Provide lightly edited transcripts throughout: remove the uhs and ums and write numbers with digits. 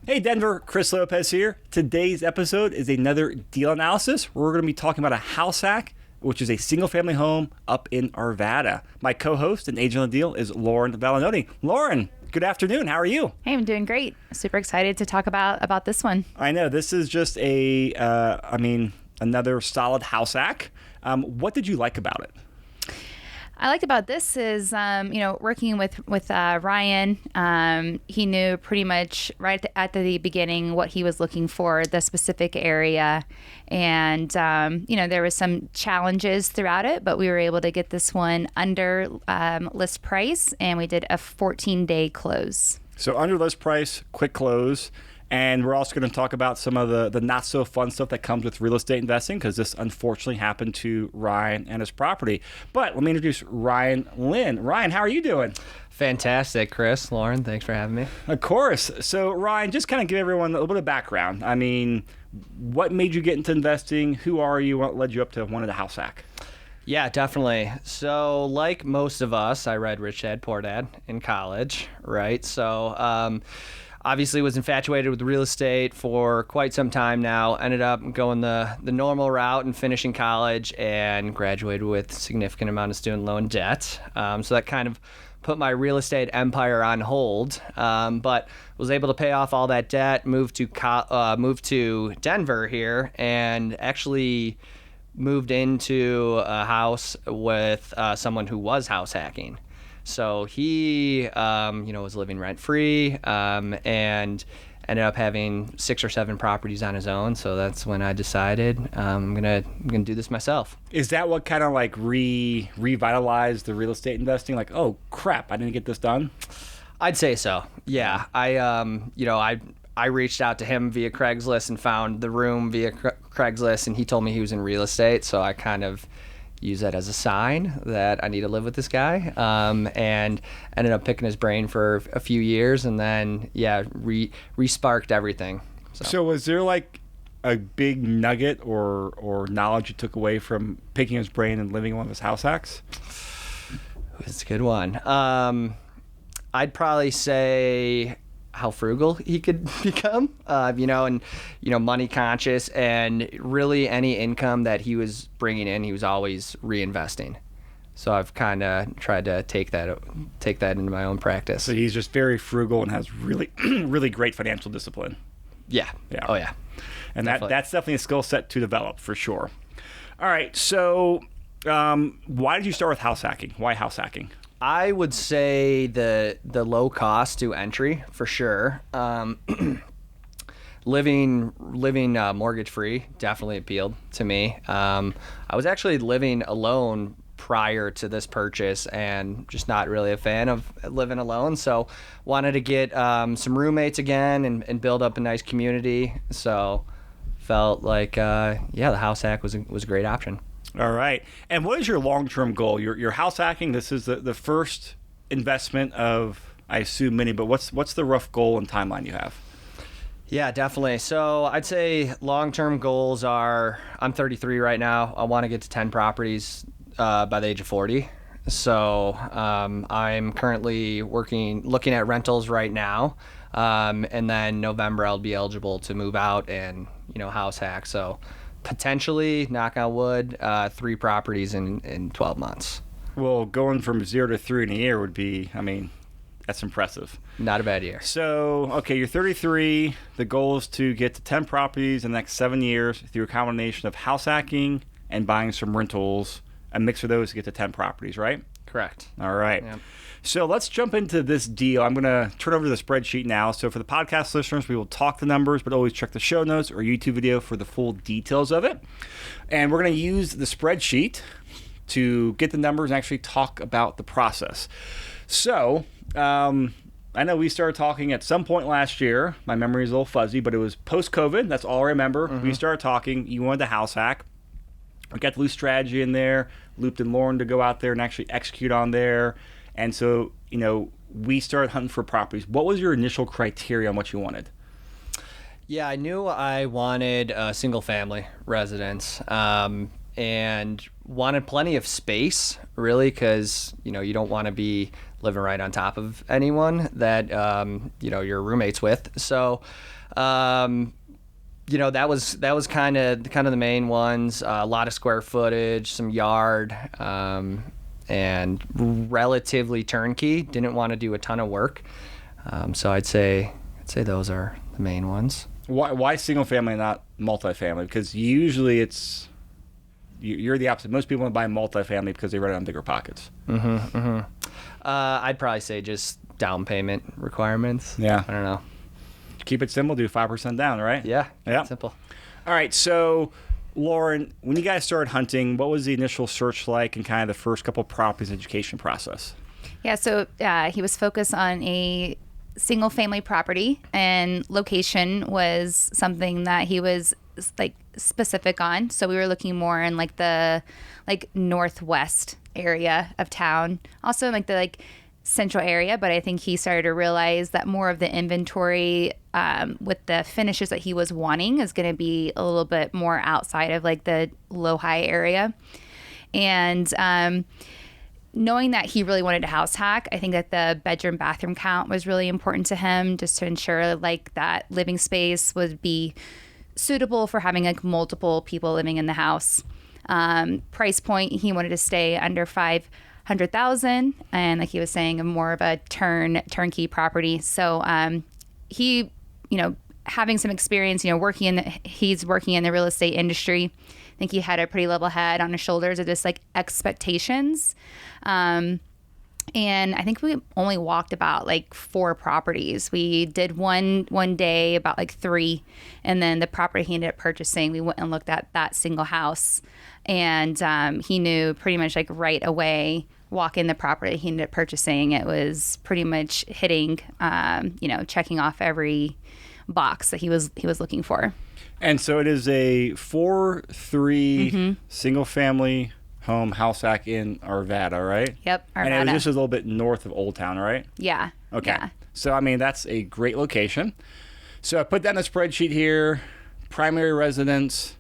Hey Denver, Chris Lopez here. Today's episode is another deal analysis. We're going to be talking about a house hack, which is a single family home up in Arvada. My co-host and agent on the deal is Lauren Valnoti. Lauren, good afternoon. How are you? Hey, I'm doing great. Super excited to talk about this one. I know this is just another solid house hack. What did you like about it? I liked about this is, working with Ryan. He knew pretty much right at the beginning what he was looking for, the specific area. And, there was some challenges throughout it, but we were able to get this one under list price, and we did a 14-day close. So under list price, quick close. And we're also going to talk about some of the not so fun stuff that comes with real estate investing, because this unfortunately happened to Ryan and his property. But let me introduce Ryan Lynn. Ryan, how are you doing? Fantastic, Chris. Lauren, thanks for having me. Of course. So Ryan, just kind of give everyone a little bit of background. I mean, what made you get into investing? Who are you? What led you up to wanting a house hack? Yeah, definitely. So like most of us, I read Rich Dad, Poor Dad in college, right? So obviously was infatuated with real estate for quite some time now. Ended up going the normal route and finishing college and graduated with significant amount of student loan debt. So that kind of put my real estate empire on hold, but was able to pay off all that debt, moved to Denver here, and actually moved into a house with someone who was house hacking. So he, was living rent-free and ended up having 6 or 7 properties on his own. So that's when I decided I'm gonna do this myself. Is that what kind of like revitalized the real estate investing? Like, oh crap, I didn't get this done. I'd say so. Yeah, I reached out to him via Craigslist and found the room via Craigslist, and he told me he was in real estate. So I kind of use that as a sign that I need to live with this guy, and ended up picking his brain for a few years, and then re-sparked everything. So was there like a big nugget or knowledge you took away from picking his brain and living one of his house hacks? It's a good one. I'd probably say how frugal he could become, and money conscious, and really any income that he was bringing in, he was always reinvesting. So I've kind of tried to take that into my own practice. So he's just very frugal and has really, really great financial discipline. Yeah. Oh yeah. And that's definitely a skill set to develop for sure. All right. So why did you start with house hacking? Why house hacking? I would say the low cost to entry for sure. Living mortgage free definitely appealed to me. I was actually living alone prior to this purchase and just not really a fan of living alone. So wanted to get some roommates again and build up a nice community. So felt like the house hack was a great option. All right. And what is your long-term goal? Your house hacking, this is the first investment of, I assume, many, but what's the rough goal and timeline you have? Yeah, definitely. So I'd say long-term goals are, I'm 33 right now. I want to get to 10 properties by the age of 40. So I'm currently looking at rentals right now. And then November I'll be eligible to move out and, house hack. So potentially, knock on wood, 3 properties in 12 months. Well, going from 0 to 3 in a year would be, that's impressive. Not a bad year. So, okay, you're 33. The goal is to get to 10 properties in the next 7 years through a combination of house hacking and buying some rentals, a mix of those to get to 10 properties, right? Correct. All right. Yep. So let's jump into this deal. I'm going to turn over to the spreadsheet now. So for the podcast listeners, we will talk the numbers, but always check the show notes or YouTube video for the full details of it. And we're going to use the spreadsheet to get the numbers and actually talk about the process. So I know we started talking at some point last year. My memory is a little fuzzy, but it was post-COVID. That's all I remember. Mm-hmm. We started talking. You wanted the house hack. We got the loose strategy in there, looped in Lauren to go out there and actually execute on there. And so, we started hunting for properties. What was your initial criteria on what you wanted? Yeah, I knew I wanted a single family residence and wanted plenty of space, really, because, you don't want to be living right on top of anyone that you're roommates with. So that was kind of the main ones. A lot of square footage, some yard, and relatively turnkey. Didn't want to do a ton of work. So I'd say those are the main ones. Why single family and not multifamily? Because usually you're the opposite. Most people want to buy multifamily because they run it on bigger pockets. I'd probably say just down payment requirements. Yeah. I don't know. Keep it simple. Do 5% down, right? Yeah. Yeah. Simple. All right. So, Lauren, when you guys started hunting, what was the initial search like and kind of the first couple properties education process? Yeah, so he was focused on a single family property, and location was something that he was like specific on. So we were looking more in like the northwest area of town, also in like the central area. But I think he started to realize that more of the inventory with the finishes that he was wanting is going to be a little bit more outside of like the low high area. And knowing that he really wanted a house hack, I think that the bedroom bathroom count was really important to him, just to ensure like that living space would be suitable for having like multiple people living in the house. Price point, he wanted to stay under $500,000, and like he was saying, more of a turnkey property. So he, having some experience, he's working in the real estate industry. I think he had a pretty level head on his shoulders of just like expectations. And I think we only walked about like 4 properties. We did one day, about like 3. And then the property he ended up purchasing, we went and looked at that single house. And he knew pretty much like right away, walk in the property he ended up purchasing. It was pretty much hitting, checking off every box that he was looking for. And so it is a 4-3 single family home house hack in Arvada, right? Yep, Arvada. And it was just a little bit north of Old Town, right? Yeah. Okay. Yeah. So, I mean, that's a great location. So I put that in a spreadsheet here, primary residence,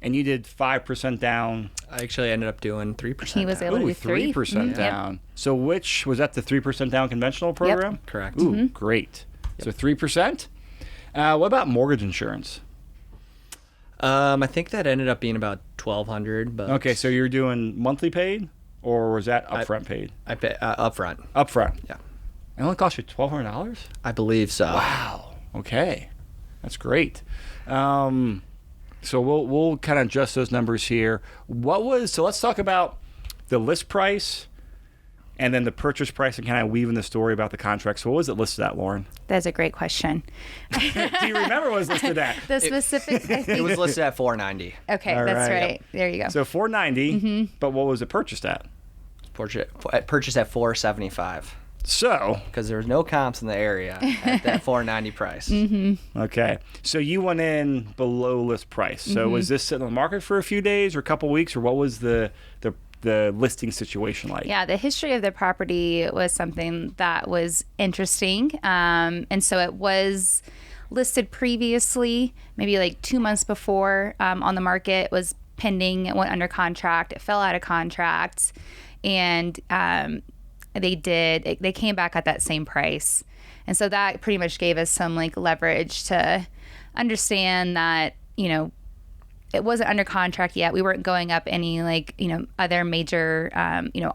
and you did 5% down. I actually ended up doing 3%. He was able to do 3% down. Yep. So was that the 3% down conventional program? Yep. Correct. Ooh, great. Yep. So 3%. What about mortgage insurance? I think that ended up being about $1,200. But okay, so you're doing monthly paid, or was that upfront paid? I pay upfront. Upfront. Yeah. It only cost you $1,200? I believe so. Wow. Okay, that's great. So we'll kind of adjust those numbers here. So let's talk about the list price and then the purchase price and kind of weave in the story about the contract. So what was it listed at, Lauren? That's a great question. Do you remember what it was listed at? The specific. It was listed at $490. Okay, All that's right. right. Yep. There you go. So $490, but what was it purchased at? Purchased at $475. So, because there was no comps in the area at that $490 price. Okay, so you went in below list price. So was this sitting on the market for a few days or a couple weeks, or what was the listing situation like? Yeah, the history of the property was something that was interesting, and so it was listed previously, maybe like 2 months before on the market. It was pending. It went under contract. It fell out of contract, and they came back at that same price. And so that pretty much gave us some like leverage to understand that, it wasn't under contract yet. We weren't going up any like, other major,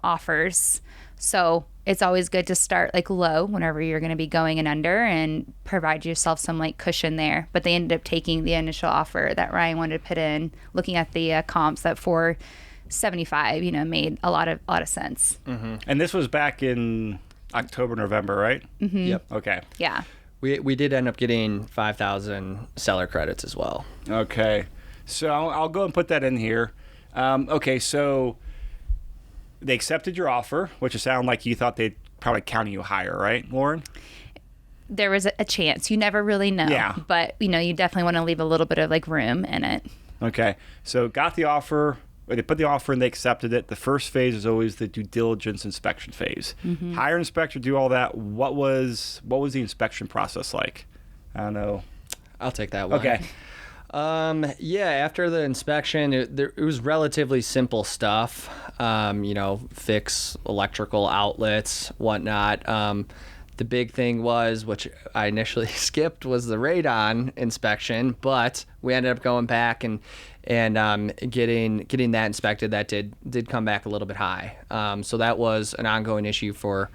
offers. So it's always good to start like low whenever you're going to be going in under and provide yourself some like cushion there. But they ended up taking the initial offer that Ryan wanted to put in, looking at the comps that $475, made a lot of sense. And this was back in October, November, right? Yep. Okay. Yeah. We did end up getting 5,000 seller credits as well. Okay. So I'll go and put that in here. Okay, so they accepted your offer, which it sounded like you thought they'd probably counting you higher, right, Lauren? There was a chance. You never really know. Yeah. But, you definitely want to leave a little bit of like room in it. Okay. So got the offer. They put the offer and they accepted it. The first phase is always the due diligence inspection phase. Hire inspector, do all that. What was the inspection process like? I don't know. I'll take that one. Okay. Yeah, after the inspection, it was relatively simple stuff. Fix electrical outlets, whatnot. The big thing was, which I initially skipped, was the radon inspection, but we ended up going back and getting that inspected. That did come back a little bit high. So that was an ongoing issue for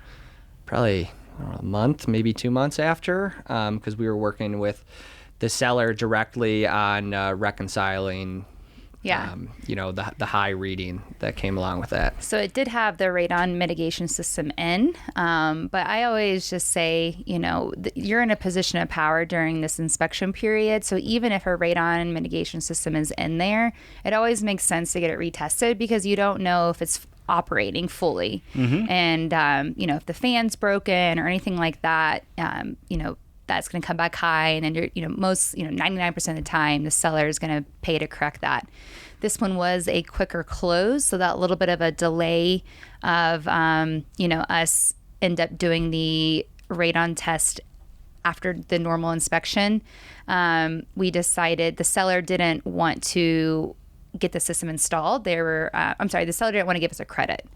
probably a month, maybe 2 months after, because we were working with the seller directly on reconciling, the high reading that came along with that. So it did have the radon mitigation system in, but I always just say, you're in a position of power during this inspection period. So even if a radon mitigation system is in there, it always makes sense to get it retested because you don't know if it's operating fully. And, if the fan's broken or anything like that, that's going to come back high, and then 99% of the time the seller is going to pay to correct that. This one was a quicker close, so that little bit of a delay of us end up doing the radon test after the normal inspection. We decided the seller didn't want to get the system installed. The seller didn't want to give us a credit.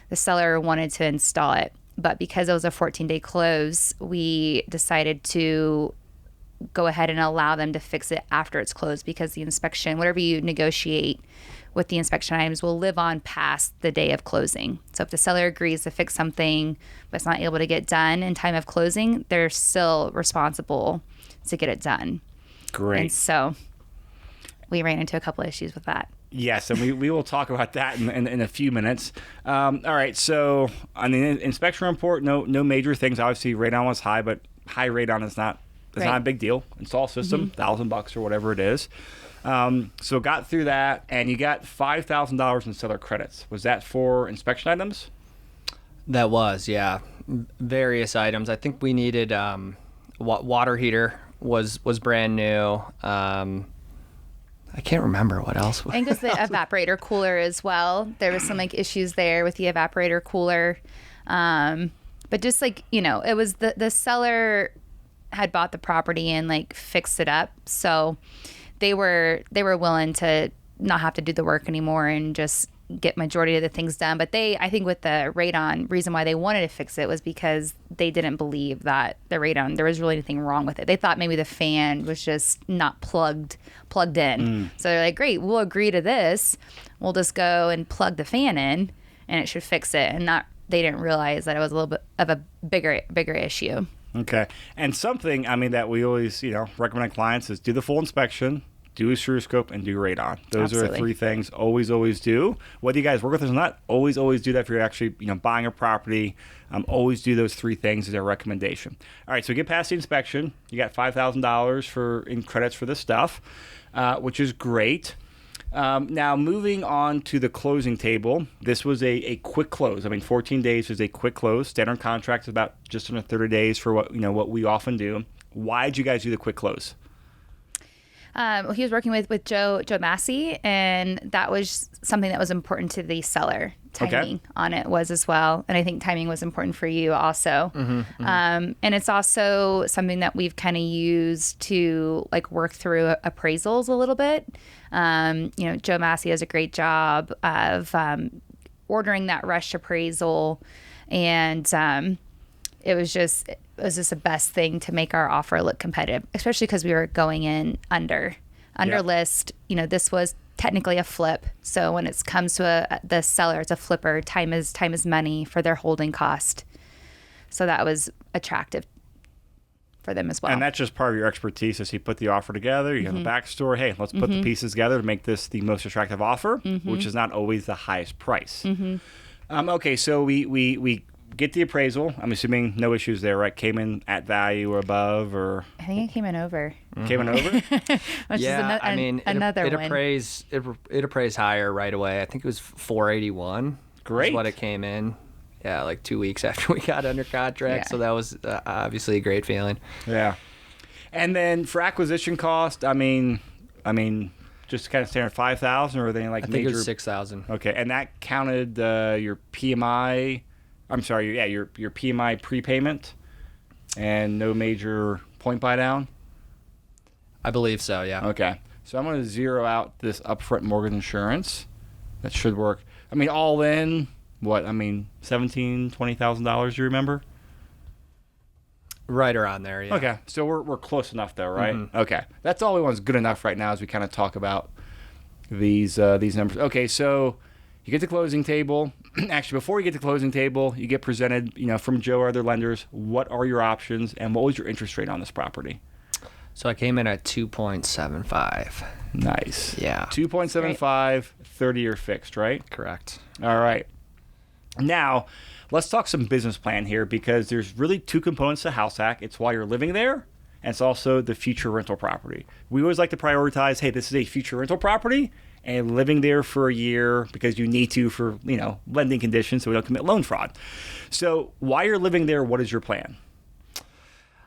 The seller wanted to install it. But because it was a 14-day close, we decided to go ahead and allow them to fix it after it's closed, because the inspection, whatever you negotiate with the inspection items, will live on past the day of closing. So if the seller agrees to fix something but it's not able to get done in time of closing, they're still responsible to get it done. Great. And so we ran into a couple of issues with that. Yes, and we will talk about that in a few minutes. All right, so on the inspection report, no major things. Obviously, radon was high, but high radon is not a big deal. Install system, $1,000 or whatever it is. So got through that, and you got $5,000 in seller credits. Was that for inspection items? That was, yeah, various items. I think we needed water heater was brand new. I can't remember what else. I think it was the evaporator cooler as well. There was some issues there with the evaporator cooler. But just it was the seller had bought the property and fixed it up. So they were willing to not have to do the work anymore and just get majority of the things done. But I think with the radon, reason why they wanted to fix it was because they didn't believe that the radon, there was really anything wrong with it. They thought maybe the fan was just not plugged in. So they're like, great, we'll agree to this. We'll just go and plug the fan in and it should fix it. And they didn't realize that it was a little bit of a bigger issue. Okay. And something, that we always, recommend clients is do the full inspection, do a screw scope, and do radon. Those are the three things always do. Whether you guys work with us or not, always do that if you're actually buying a property. Always do those three things as a recommendation. All right, so get past the inspection. You got $5,000 in credits for this stuff, which is great. Now, moving on to the closing table, this was a quick close. 14 days is a quick close. Standard contract is about just under 30 days for what we often do. Why did you guys do the quick close? He was working with Joe Massey, and that was something that was important to the seller. Timing on it was as well, and I think timing was important for you also. And it's also something that we've kind of used to work through appraisals a little bit. Joe Massey does a great job of ordering that rush appraisal, and it was just the best thing to make our offer look competitive, especially because we were going in under list. This was technically a flip. So when it comes to the seller, it's a flipper. Time is money for their holding cost. So that was attractive for them as well. And that's just part of your expertise as you put the offer together. You have a backstory. Hey, let's put the pieces together to make this the most attractive offer, which is not always the highest price. Okay, so we get the appraisal. I'm assuming no issues there, right? Came in at value or above, or I think it came in over. Came in over? Which yeah, is another it one. It appraised higher right away. I think it was 481. Great. Is what it came in. Yeah, 2 weeks after we got under contract. Yeah. So that was obviously a great feeling. Yeah. And then for acquisition cost, just kind of standard 5,000, or are they I think major? it was 6,000. Okay, and that counted your PMI. I'm sorry, your PMI prepayment, and no major point buy down. I believe so. Yeah. Okay. So I'm going to zero out this upfront mortgage insurance. That should work. I mean, all in, what? I mean, $17,000, $20,000, you remember? Right around there, yeah. Okay, so we're close enough though, right? Mm-hmm. Okay, that's all we want is good enough right now as we kind of talk about these numbers. Okay, so you get to closing table. Actually, before you get to closing table, you get presented, from Joe or other lenders, what are your options and what was your interest rate on this property? So I came in at 2.75. Nice. Yeah. 2.75, 30-year fixed, right? Correct. All right. Now, let's talk some business plan here because there's really two components to house hack. It's while you're living there, and it's also the future rental property. We always like to prioritize, hey, this is a future rental property and living there for a year because you need to for, lending conditions so we don't commit loan fraud. So while you're living there, what is your plan?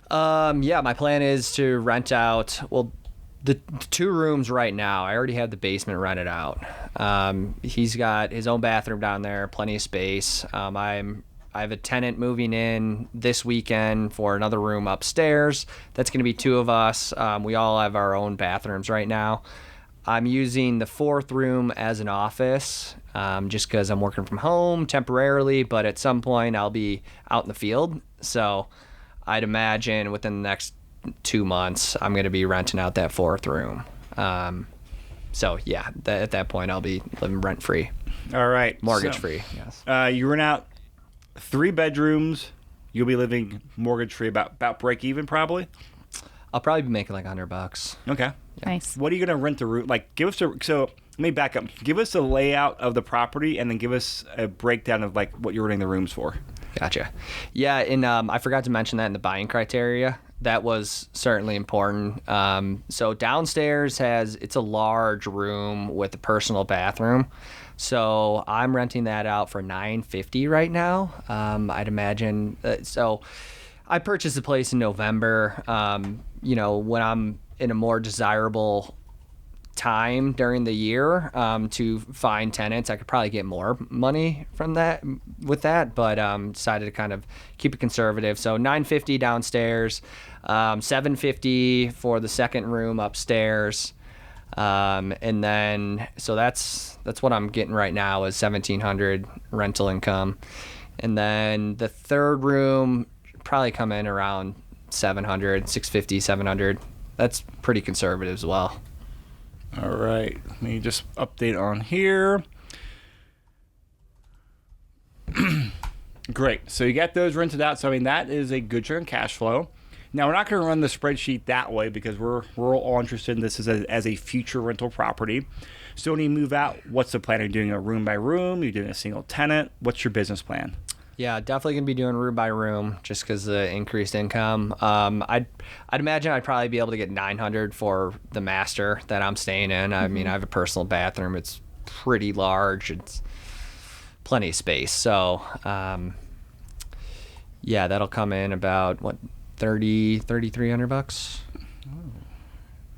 Yeah, my plan is to rent out, the 2 rooms right now. I already have the basement rented out. He's got his own bathroom down there, plenty of space. I have a tenant moving in this weekend for another room upstairs. That's going to be 2 of us. We all have our own bathrooms right now. I'm using the 4th room as an office just because I'm working from home temporarily, but at some point I'll be out in the field. So I'd imagine within the next 2 months, I'm going to be renting out that 4th room. So yeah, at that point, I'll be living rent free. All right. Mortgage free. Yes. You rent out 3 bedrooms. You'll be living mortgage free, about break even probably. I'll probably be making like $100. Okay. Nice. What are you going to rent the room? Like, so let me back up. Give us a layout of the property and then give us a breakdown of like what you're renting the rooms for. Gotcha. Yeah, and I forgot to mention that in the buying criteria. That was certainly important. So downstairs it's a large room with a personal bathroom. So I'm renting that out for $950 right now. I'd imagine. So I purchased the place in November. When I'm in a more desirable time during the year to find tenants, I could probably get more money from that with that, but decided to kind of keep it conservative. So $950 downstairs, $750 for the second room upstairs, and then so that's what I'm getting right now is $1,700 rental income, and then the third room should probably come in around $650, $700. That's pretty conservative as well. All right. Let me just update on here. Great. So you got those rented out. So, I mean, that is a good chunk of cash flow. Now, we're not going to run the spreadsheet that way because we're all interested in this as a future rental property. So when you move out, what's the plan? Are you doing a room by room? Are you doing a single tenant? What's your business plan? Yeah, definitely gonna be doing room by room just because of the increased income. I'd imagine I'd probably be able to get $900 for the master that I'm staying in. I mean, I have a personal bathroom. It's pretty large. It's plenty of space. So, yeah, that'll come in about what $3,300.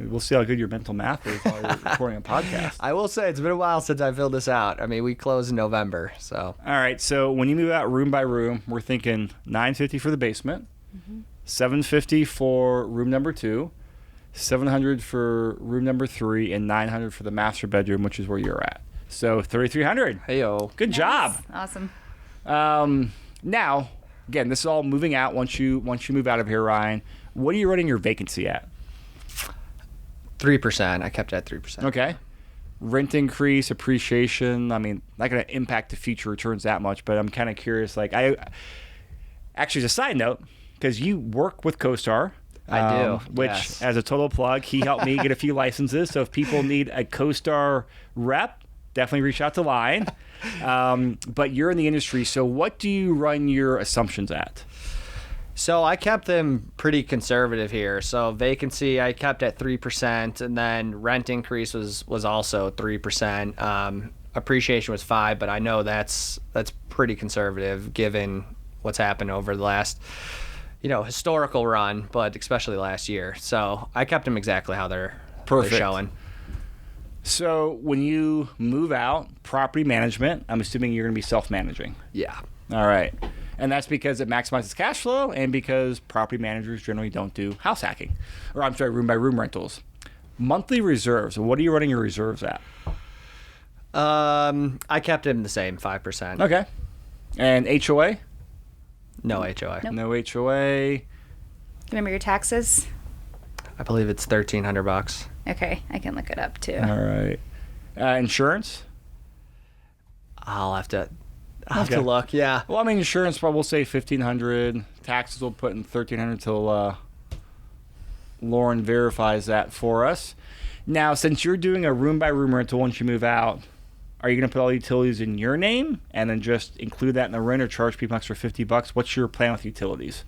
We'll see how good your mental math is while you're recording a podcast. I will say it's been a while since I filled this out. I mean, we closed in November, so. All right, so when you move out room by room, we're thinking $950 for the basement, $750 for room number 2, $700 for room number 3, and $900 for the master bedroom, which is where you're at. So $3,300. Heyo. Good job. Awesome. Now, again, this is all moving out once you move out of here, Ryan. What are you running your vacancy at? 3%. I kept it at 3%. Okay. Rent increase, appreciation. I mean, not going to impact the future returns that much, but I'm kind of curious. Like, actually, as a side note, because you work with CoStar. I do. Which, yes. As a total plug, he helped me get a few licenses. So if people need a CoStar rep, definitely reach out to Lion. But you're in the industry, so what do you run your assumptions at? So I kept them pretty conservative here. So vacancy I kept at 3%, and then rent increase was also 3%. Appreciation was 5%, but I know that's pretty conservative given what's happened over the last historical run, but especially last year. So I kept them exactly how they're showing. So when you move out, property management, I'm assuming you're going to be self-managing. Yeah. All right. And that's because it maximizes cash flow and because property managers generally don't do house hacking. Or I'm sorry, room by room rentals. Monthly reserves. What are you running your reserves at? I kept him the same, 5%. Okay. And HOA? No HOA. Nope. No HOA. Remember your taxes? I believe it's $1,300. Okay, I can look it up too. All right. Insurance? I'll have to Okay. look. Yeah. Well, I mean, insurance probably will say $1,500. Taxes will put in $1,300 until Lauren verifies that for us. Now, since you're doing a room-by-room rental once you move out, are you going to put all the utilities in your name and then just include that in the rent or charge people extra $50? What's your plan with utilities?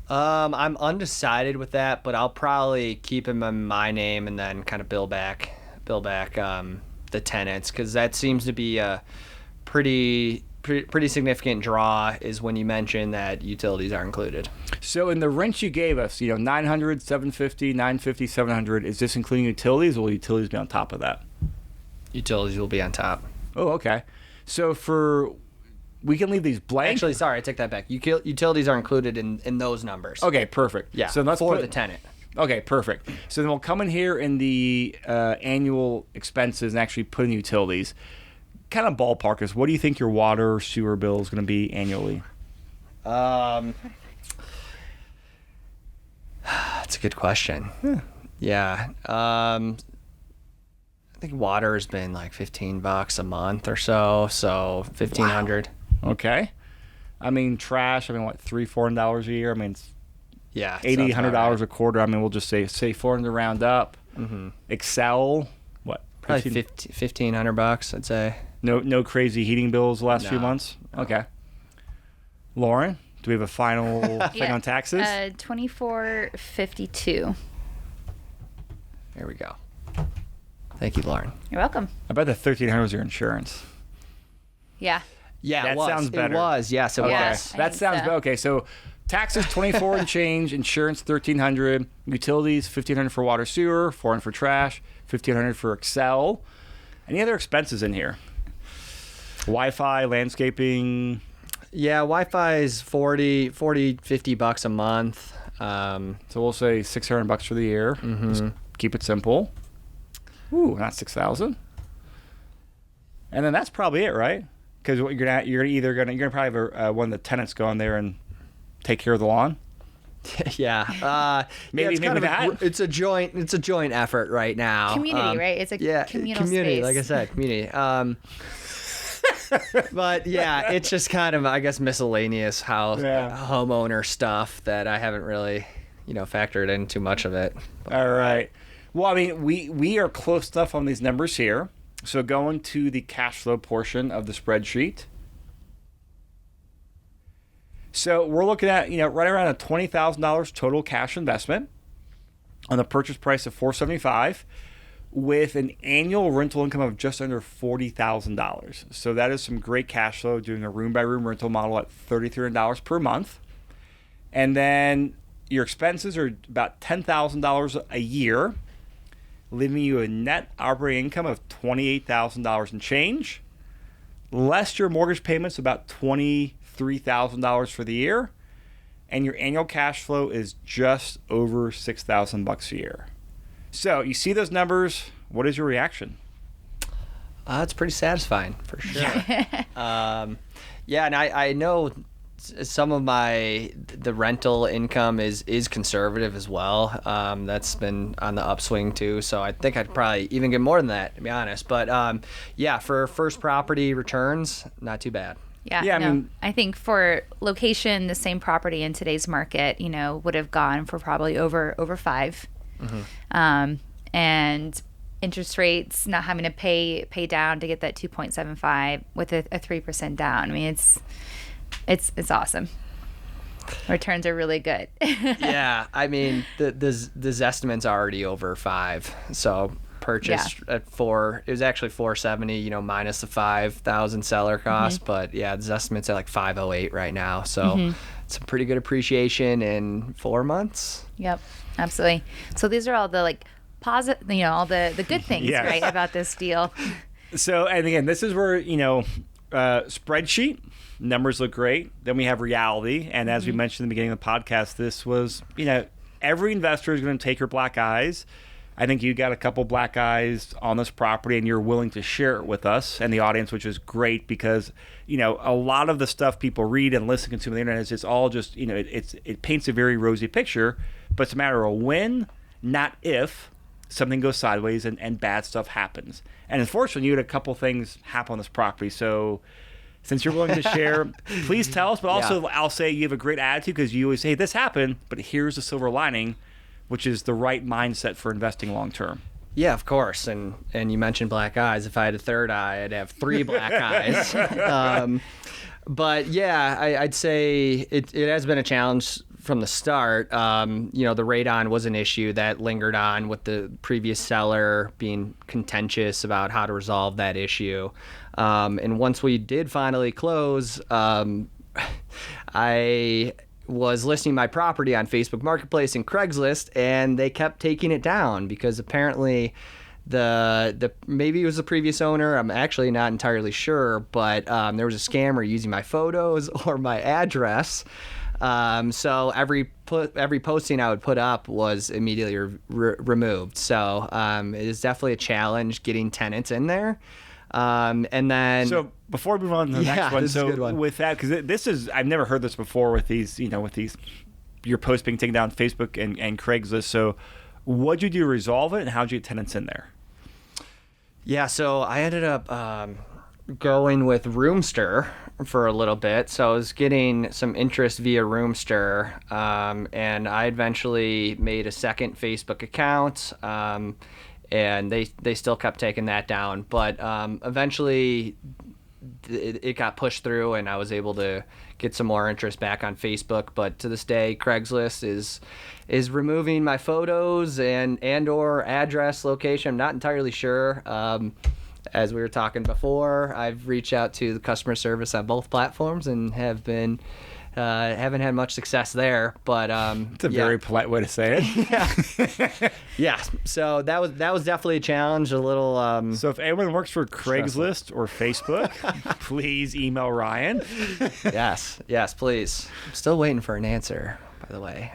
I'm undecided with that, but I'll probably keep him in my name and then kind of bill back the tenants, because that seems to be a pretty significant draw, is when you mention that utilities are included. So in the rents you gave us, $900, $750, $950, $700, is this including utilities, or will utilities be on top of that? Utilities will be on top. Oh, okay. So we can leave these blank. Actually, sorry, I take that back. Utilities are included in those numbers. Okay, perfect. Yeah, So let's for put the tenant. Okay, perfect. So then we'll come in here in the annual expenses and actually put in utilities. Kind of ballpark us. What do you think your water or sewer bill is going to be annually? That's a good question. Yeah. I think water has been like $15 a month or so. So $1,500. Okay. I mean, trash. I mean, what, $300-$400 a year? I mean, it's Yeah. $80, $100 a quarter. I mean, we'll just say $400 to round up. Mm-hmm. Excel, what? Probably $1,500, I'd say. No crazy heating bills the last few months? No. Okay. Lauren, do we have a final thing on taxes? $24.52. There we go. Thank you, Lauren. You're welcome. I bet the $1,300 was your insurance. Yeah. Yeah, That it was. sounds better. It was. Yes, it Yeah. was. I That think sounds so. better. Okay, so taxes $24 and change, insurance $1,300, utilities $1,500 for water sewer, $400 for trash, $1,500 for Excel. Any other expenses in here? Wi-Fi, landscaping. Yeah, Wi-Fi is $50 a month. So we'll say $600 for the year. Just keep it simple. Ooh, not $6,000. And then that's probably it, right? Because you're gonna probably have one of the tenants go in there and take care of the lawn. Yeah. Maybe it's kind of that. it's a joint effort right now. Community, right? It's a communal community, space. like I said, community. But yeah, it's just kind of, I guess, miscellaneous homeowner stuff that I haven't really, factored in too much of it. All right. Well, I mean, we are close enough on these numbers here. So going to the cash flow portion of the spreadsheet. So we're looking at, right around a $20,000 total cash investment on the purchase price of $475 with an annual rental income of just under $40,000. So that is some great cash flow doing a room-by-room rental model at $3,300 per month. And then your expenses are about $10,000 a year, leaving you a net operating income of $28,000 and change, less your mortgage payments, about $23,000 for the year, and your annual cash flow is just over $6,000 a year. So you see those numbers. What is your reaction? It's pretty satisfying, for sure. And I know some of the rental income is conservative as well. That's been on the upswing too. So I think I'd probably even get more than that, to be honest. But for first property returns, not too bad. Yeah, I think for location, the same property in today's market, would have gone for probably over 5. Mm-hmm. And interest rates, not having to pay down to get that 2.75 with a 3% down. I mean, it's awesome. Returns are really good. Yeah, I mean the Zestimate's already over 5, so purchased at 4. It was actually 470, minus the 5,000 seller cost, but yeah, the Zestimate's at like 508 right now, so it's a pretty good appreciation in 4 months. Yep, absolutely. So these are all the positive, all the good things, right, about this deal. So, and again, this is where spreadsheet. Numbers look great. Then we have reality. And as we mentioned in the beginning of the podcast, this was, every investor is going to take your black eyes. I think you got a couple black eyes on this property, and you're willing to share it with us and the audience, which is great because, a lot of the stuff people read and listen to on the internet is it's all just, it paints a very rosy picture, but it's a matter of when, not if, something goes sideways and bad stuff happens. And unfortunately, you had a couple things happen on this property. So since you're willing to share, please tell us. But also, I'll say you have a great attitude because you always say, this happened, but here's the silver lining, which is the right mindset for investing long term. Yeah, of course. And you mentioned black eyes. If I had a third eye, I'd have 3 black eyes. But yeah, I'd say it has been a challenge from the start. The radon was an issue that lingered on with the previous seller being contentious about how to resolve that issue. And once we did finally close, I was listing my property on Facebook Marketplace and Craigslist, and they kept taking it down because apparently the maybe it was the previous owner. I'm actually not entirely sure, but there was a scammer using my photos or my address. So every posting I would put up was immediately removed. So it is definitely a challenge getting tenants in there. And then so before we move on to the next one, this is a good one. With that, because this is I've never heard this before with these your posts being taken down on Facebook and Craigslist. So what'd you do to resolve it, and how'd you get tenants in there? Yeah, so I ended up going with Roomster for a little bit. So I was getting some interest via Roomster, and I eventually made a second Facebook account. And they still kept taking that down, but eventually it got pushed through, and I was able to get some more interest back on Facebook. But to this day, Craigslist is removing my photos and or address, location. I'm not entirely sure. As we were talking before, I've reached out to the customer service on both platforms and haven't had much success there, but it's a very polite way to say it. Yeah. So that was definitely a challenge. A little. So if anyone works for Craigslist or Facebook, please email Ryan. Yes, please. I'm still waiting for an answer, by the way.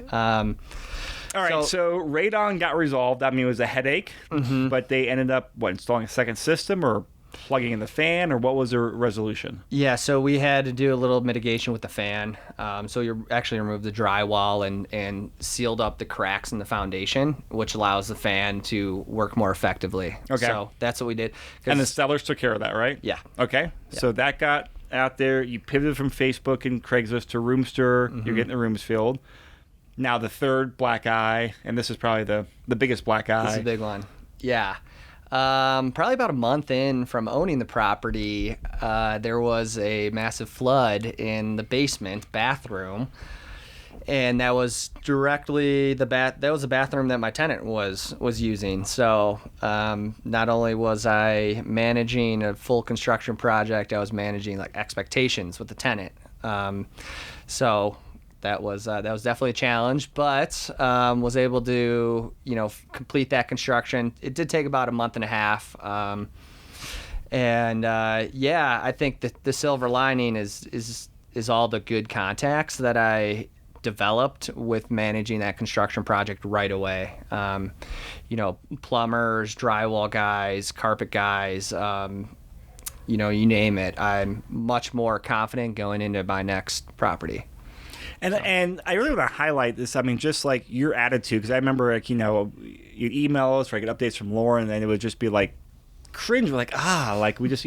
All right, so radon got resolved. I mean, it was a headache, but they ended up installing a second system or plugging in the fan, or what was the resolution? Yeah, so we had to do a little mitigation with the fan. So you actually removed the drywall and sealed up the cracks in the foundation, which allows the fan to work more effectively. Okay. So that's what we did. And the sellers took care of that, right? Yeah. Okay. Yeah. So that got out there. You pivoted from Facebook and Craigslist to Roomster. You're getting the rooms filled. Now the third black eye, and this is probably the biggest black eye. This is a big one. Yeah. Probably about a month in from owning the property, there was a massive flood in the basement bathroom, and that was directly that was the bathroom that my tenant was using. So not only was I managing a full construction project, I was managing like expectations with the tenant. So that was definitely a challenge, but was able to complete that construction. It did take about a month and a half, and I think that the silver lining is all the good contacts that I developed with managing that construction project right away. Plumbers, drywall guys, carpet guys, you name it. I'm much more confident going into my next property. And I really want to highlight this. I mean, just like your attitude, because I remember, you'd email us or I get updates from Lauren, and it would just be like cringe. We're like, we just,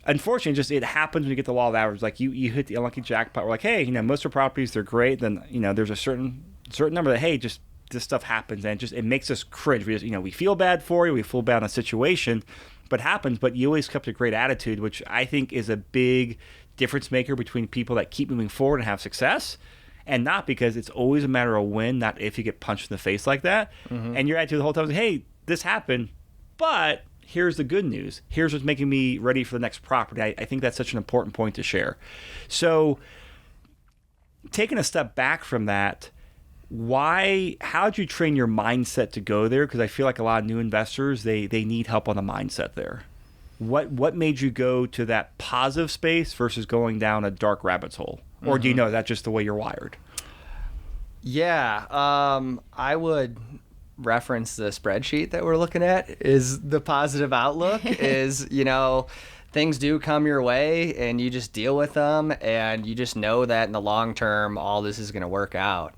unfortunately, just it happens when you get the law of averages. Like you hit the unlucky jackpot. We're like, hey, most of our properties, they're great. Then there's a certain number that, hey, just this stuff happens, and it makes us cringe. We just we feel bad for you. We feel bad on the situation, but it happens. But you always kept a great attitude, which I think is a big difference maker between people that keep moving forward and have success, and not, because it's always a matter of when, not if you get punched in the face like that. And your attitude the whole time is, hey, this happened, but here's the good news. Here's what's making me ready for the next property. I think that's such an important point to share. So taking a step back from that, how'd you train your mindset to go there? Because I feel like a lot of new investors, they need help on the mindset there. What made you go to that positive space versus going down a dark rabbit's hole? Or do you know that's just the way you're wired? Yeah, I would reference the spreadsheet that we're looking at is the positive outlook is, things do come your way and you just deal with them and you just know that in the long term, all this is going to work out.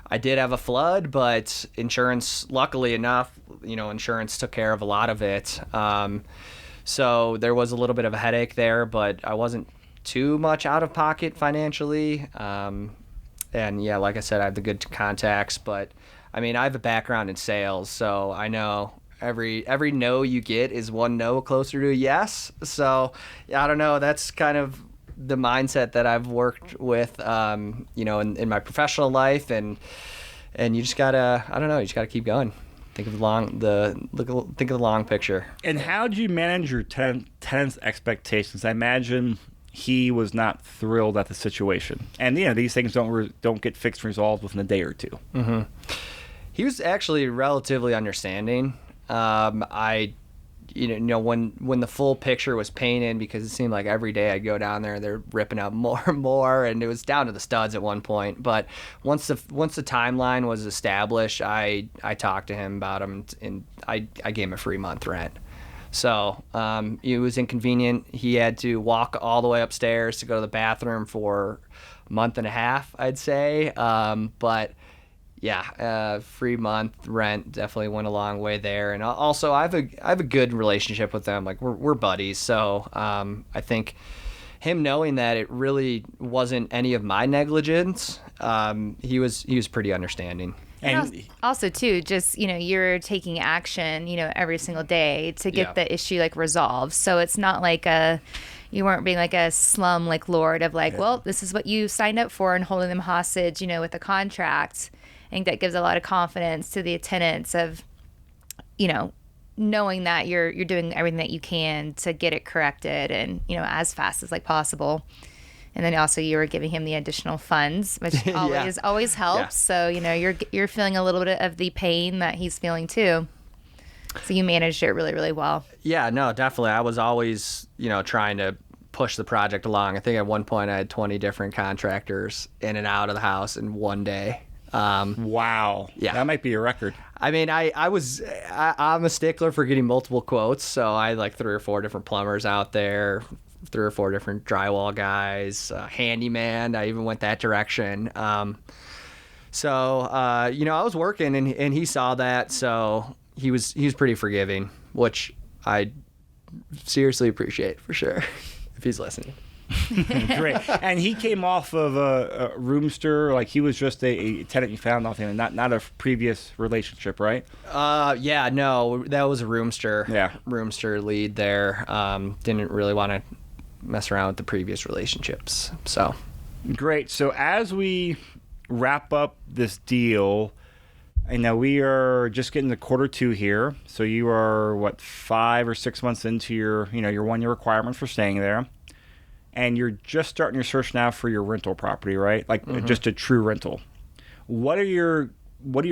I did have a flood, but insurance, luckily enough, insurance took care of a lot of it. So there was a little bit of a headache there, but I wasn't too much out of pocket financially. And yeah, like I said, I have the good contacts, but I mean, I have a background in sales, so I know every no you get is one no closer to a yes. So I don't know. That's kind of the mindset that I've worked with, in my professional life, and you just gotta, I don't know, you just gotta keep going. Think of the long picture. And how do you manage your tenant's expectations? I imagine he was not thrilled at the situation, and these things don't get fixed and resolved within a day or two. Mm-hmm. He was actually relatively understanding. When the full picture was painted, because it seemed like every day I'd go down there, they're ripping out more and more, and it was down to the studs at one point. But once the timeline was established, I talked to him about him, and I gave him a free month rent. So it was inconvenient. He had to walk all the way upstairs to go to the bathroom for a month and a half, I'd say. But yeah, free month rent definitely went a long way there. And also, I have a good relationship with them. Like we're buddies. So I think him knowing that it really wasn't any of my negligence, he was pretty understanding. And also too, just, you're taking action, every single day to get the issue resolved. So it's not like you weren't being like a slum lord of well, this is what you signed up for and holding them hostage, with a contract. I think that gives a lot of confidence to the tenants of, knowing that you're doing everything that you can to get it corrected and, as fast as possible. And then also you were giving him the additional funds, which always helps. Yeah. So, you're feeling a little bit of the pain that he's feeling too. So you managed it really, really well. Yeah, no, definitely. I was always, trying to push the project along. I think at one point I had 20 different contractors in and out of the house in one day. Wow. Yeah. That might be a record. I mean, I'm a stickler for getting multiple quotes. So I had 3 or 4 different plumbers out there, 3 or 4 different drywall guys, handyman. I even went that direction. I was working and he saw that. So he was pretty forgiving, which I seriously appreciate for sure if he's listening. Great. And he came off of a roomster, he was just a tenant you found off him, not a previous relationship, right? Yeah, no, that was a roomster. Yeah. Roomster lead there. Didn't really want to mess around with the previous relationships. So great. So as we wrap up this deal, I know we are just getting to quarter 2 here. So you are 5 or 6 months into your 1-year requirement for staying there. And you're just starting your search now for your rental property, right? Just a true rental. What are your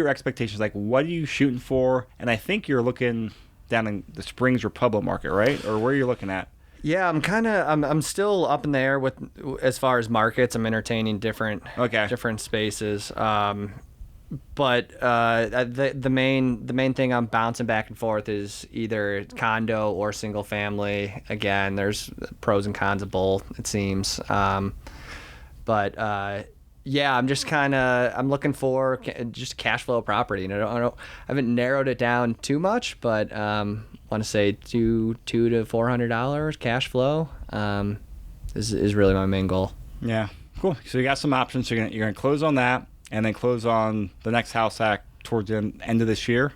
expectations? What are you shooting for? And I think you're looking down in the Springs or Pueblo market, right? Or where are you looking at? Yeah, I'm still up in the air with as far as markets. I'm entertaining different spaces. But the main thing I'm bouncing back and forth is either condo or single family. Again, there's pros and cons of both, it seems. I'm just I'm looking for just cash flow property. And I haven't narrowed it down too much, but want to say $200 to $400 cash flow is really my main goal. Yeah, cool. So you got some options. You're gonna close on that. And then close on the next house hack towards the end of this year?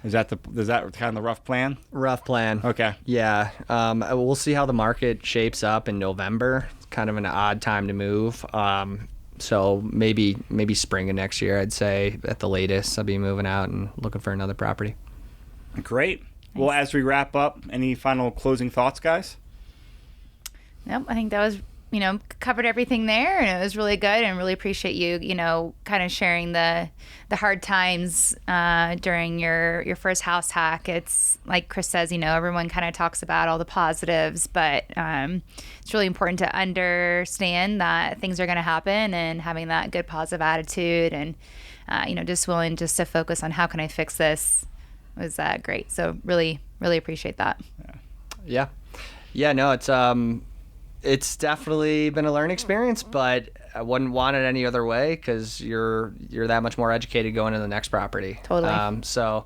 Is that kind of the rough plan? Rough plan. Okay. Yeah. We'll see how the market shapes up in November. It's kind of an odd time to move. So maybe spring of next year, I'd say at the latest, I'll be moving out and looking for another property. Great. Nice. Well, as we wrap up, any final closing thoughts, guys? Nope. I think that was covered everything there, and it was really good, and really appreciate you, kind of sharing the hard times during your first house hack. It's like Chris says, everyone kind of talks about all the positives, but it's really important to understand that things are going to happen and having that good positive attitude and just willing just to focus on how can I fix this was great. So really, really appreciate that. Yeah. No, it's definitely been a learning experience, but I wouldn't want it any other way because you're that much more educated going to the next property. Totally. So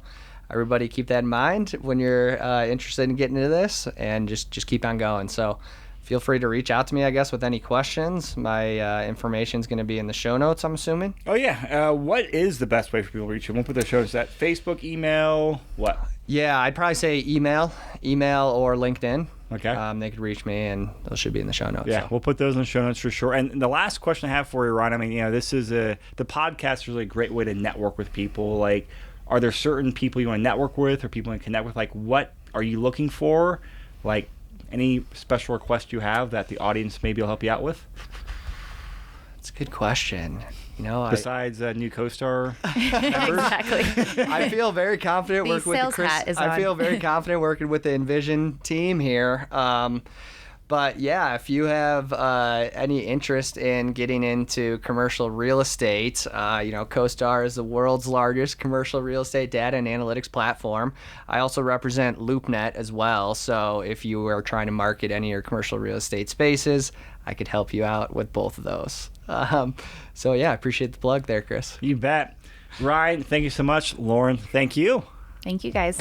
everybody keep that in mind when you're interested in getting into this, and just keep on going. So feel free to reach out to me, I guess, with any questions. My information is going to be in the show notes, I'm assuming. Oh, yeah. What is the best way for people to reach you? We'll put the show notes at Facebook, email, what? Yeah, I'd probably say email or LinkedIn. Okay. They could reach me, and those should be in the show notes. Yeah, so. we'll put those in the show notes for sure. And the last question I have for you, Ron, I mean, this is the podcast is really a great way to network with people. Like, are there certain people you want to network with or people you want to connect with? Like, what are you looking for? Like, any special request you have that the audience maybe will help you out with? That's a good question. Besides new co-star members? Exactly. I feel very confident working with the sales hat is on. I feel very confident working with the Envision team here. But yeah, if you have any interest in getting into commercial real estate, CoStar is the world's largest commercial real estate data and analytics platform. I also represent LoopNet as well. So if you are trying to market any of your commercial real estate spaces, I could help you out with both of those. So yeah, I appreciate the plug there, Chris. You bet. Ryan, thank you so much. Lauren, thank you. Thank you, guys.